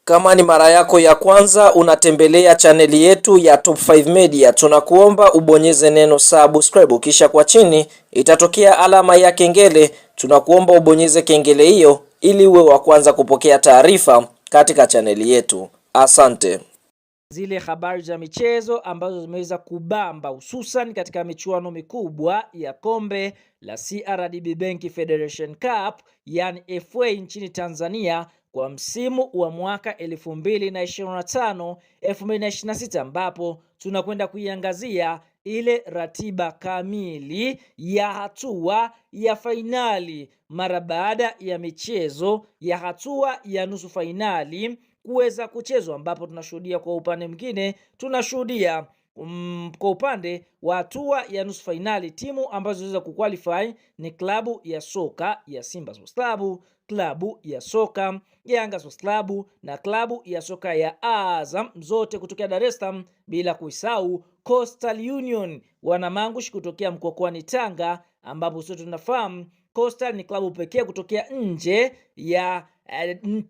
Kama ni mara yako ya kwanza unatembelea chaneli yetu ya Top 5 Media, tunakuomba ubonyeze neno subscribe, kisha kwa chini itatokea alama ya kengele. Tunakuomba ubonyeze kengele hiyo ili uwe wa kwanza kupokea taarifa katika chaneli yetu. Asante. Zile habari za michezo ambazo zimeweza kubamba hususan katika michuano mikubwa ya kombe la CRDB Bank Federation Cup yani FA nchini Tanzania kwa msimu wa mwaka 2025-2026, ambapo tunakwenda kuiangazia ile ratiba kamili ya hatua ya fainali mara baada ya michezo ya hatua ya nusu fainali kuweza kuchezwa, ambapo tunashuhudia kwa upande mwingine tunashuhudia kwa upande wa hatua ya nusu fainali timu ambazo zinaweza kuqualify ni klabu ya soka ya Simba Sports Club, klabu ya soka ya Yanga Sports Club na klabu ya soka ya Azam, zote kutokea Dar es Salaam, bila kuisahau Coastal Union wanamangush kutokea mkoani Tanga, ambapo sote tunafahamu Coastal ni klabu pekee kutokea nje ya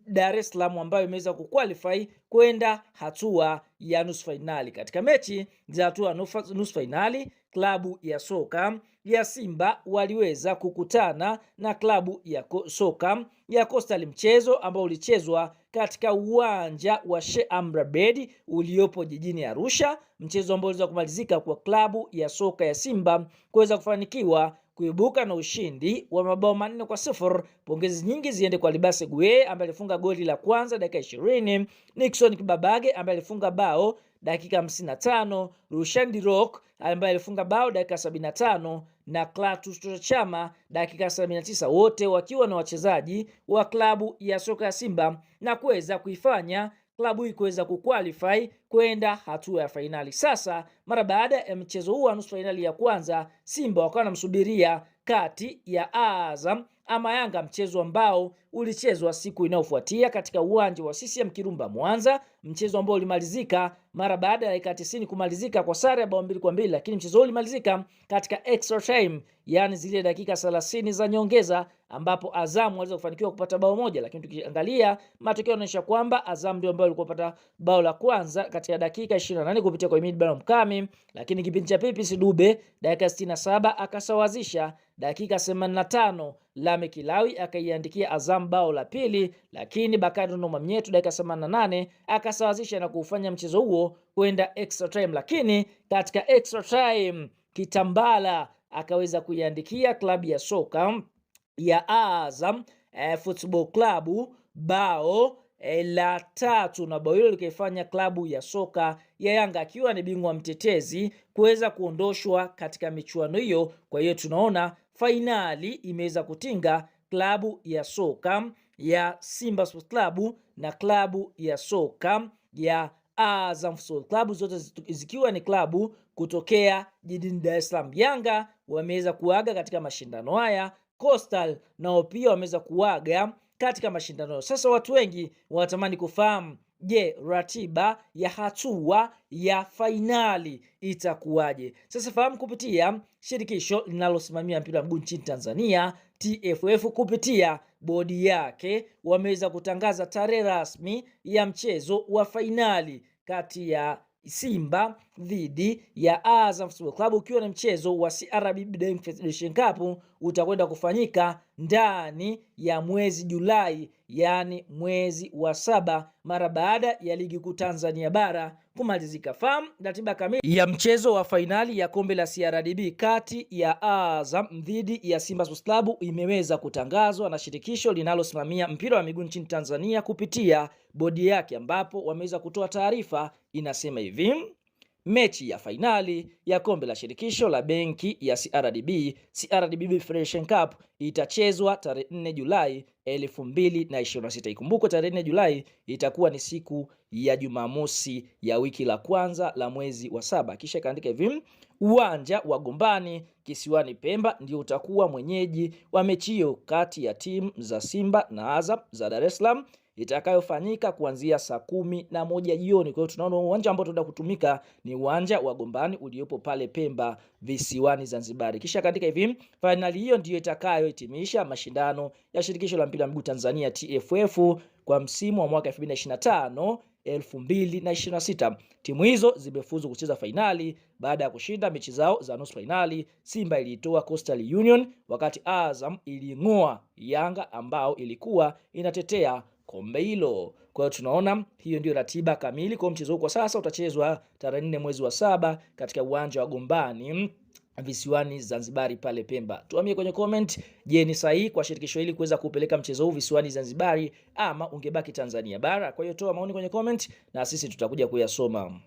Dar es Salaam ambayo imeweza kuqualify kwenda hatua ya nusu finali. Katika mechi za hatua nusu finali, klabu ya soka ya Simba waliweza kukutana na klabu ya soka ya Coastal, mchezo ambao ulichezwa katika uwanja wa Sheikh Amri Abeid uliopo jijini Arusha, mchezo ambao uliweza kumalizika kwa klabu ya soka ya Simba kuweza kufanikiwa kuibuka na ushindi wa mabao 4-0. Pongezi nyingi ziende kwa Libase Gueye ambaye alifunga goli la kwanza dakika 20, Nixon Kibabage ambaye alifunga bao dakika 55, Rushandi Rock ambaye alifunga bao dakika 75 na Clatous Chama dakika 79, wote wakiwa na wachezaji wa klabu ya soka ya Simba na kuweza kuifanya klabu hii kuweza kuqualify kwenda hatua ya fainali. Sasa mara baada ya mchezo huu wa nusu fainali ya kwanza, Simba wakawa wanamsubiria kati ya Azam ama Yanga, mchezo ambao ulichezwa siku inayofuatia katika uwanja wa CCM Kirumba Mwanza, mchezo ambao ulimalizika mara baada ya dakika 90 kumalizika kwa sare ya bao 2-2, lakini mchezo huu ulimalizika katika extra time, yani zile dakika 30 za nyongeza, ambapo Azam waliweza kufanikiwa kupata bao moja, lakini tukiangalia matokeo yanaonyesha kwamba Azam ndio ambao walikuwa kupata bao la kwanza katika dakika 28 kupitia kwa Emid Bano Mkami, lakini kipindi cha pili Dube dakika 67 akasawazisha, dakika 85 Lame Kilawi akaiandikia Azam bao la pili, lakini Bakari Noma Mnyetu dakika 88 akasawazisha na kufanya mchezo huo kwenda extra time. Lakini katika extra time Kitambala akaweza kuiandikia klabu ya soka ya Azam Football Club bao la 3, na bao hilo likaifanya klabu ya soka ya Yanga akiwa ni bingwa mtetezi kuweza kuondoshwa katika michuano hiyo. Kwa hiyo tunaona fainali imeweza kutinga klabu ya soka ya Simba Sports Club na klabu ya soka ya Azam Football Club, zote zikiwa ni klabu kutokea jijini Dar es Salaam. Yanga wameweza kuaga katika mashindano haya, Coastal nao pia wameweza kuaga katika mashindano. Sasa watu wengi wanatamani kufahamu, je, ratiba ya hatua ya fainali itakuwaje? Sasa fahamu kupitia shirikisho linalosimamia mpira wa miguu nchini Tanzania TFF, kupitia bodi yake wameweza kutangaza tarehe rasmi ya mchezo wa fainali kati ya Simba dhidi ya Azam Football Club, ukiwa na mchezo wa CRDB Bank Federation Cup utakwenda kufanyika ndani ya mwezi Julai, yani mwezi wa 7 mara baada ya ligi kuu Tanzania bara kumalizika. Fahamu ratiba kamili ya mchezo wa fainali ya kombe la CRDB kati ya Azam dhidi ya Simba Sports Club imeweza kutangazwa na shirikisho linalosimamia mpira wa miguu nchini Tanzania kupitia bodi yake, ambapo wameweza kutoa taarifa inasema hivi: mechi ya fainali ya kombe la shirikisho la benki ya CRDB Federation Cup itachezwa tarehe 4 Julai 2026. Ikumbukwe tarehe 4 Julai itakuwa ni siku ya Jumamosi ya wiki la kwanza la mwezi wa 7. Kisha kaandika hivi: uwanja wa Gombani kisiwani Pemba ndio utakuwa mwenyeji wa mechi hiyo kati ya timu za Simba na Azam za Dar es Salaam. itakayofanyika kuanzia saa 11 jioni. Kwa hiyo tunaona uwanja ambao tutaenda kutumika ni uwanja wa Gombani uliopo pale Pemba visiwani Zanzibar. Kisha katika hivi finali hiyo ndiyo itakayohitimisha mashindano ya shirikisho la mpira wa miguu Tanzania TFF kwa msimu wa mwaka 2025-2026. Timu hizo zimefuzu kucheza fainali baada ya kushinda mechi zao za nusu fainali. Simba ilitoa Coastal Union, wakati Azam iling'oa Yanga ambao ilikuwa inatetea kombe hilo. Kwa hiyo tunaona hiyo ndio ratiba kamili kwa mchezo huu. Kwa sasa utachezwa tarehe 4 mwezi wa 7 katika uwanja wa Gombani visiwani Zanzibari pale Pemba. Tuambie kwenye comment, je, ni sahihi kwa shirikisho hili kuweza kupeleka mchezo huu visiwani Zanzibari ama ungebaki Tanzania bara? Kwa hiyo toa maoni kwenye comment na sisi tutakuja kuyasoma.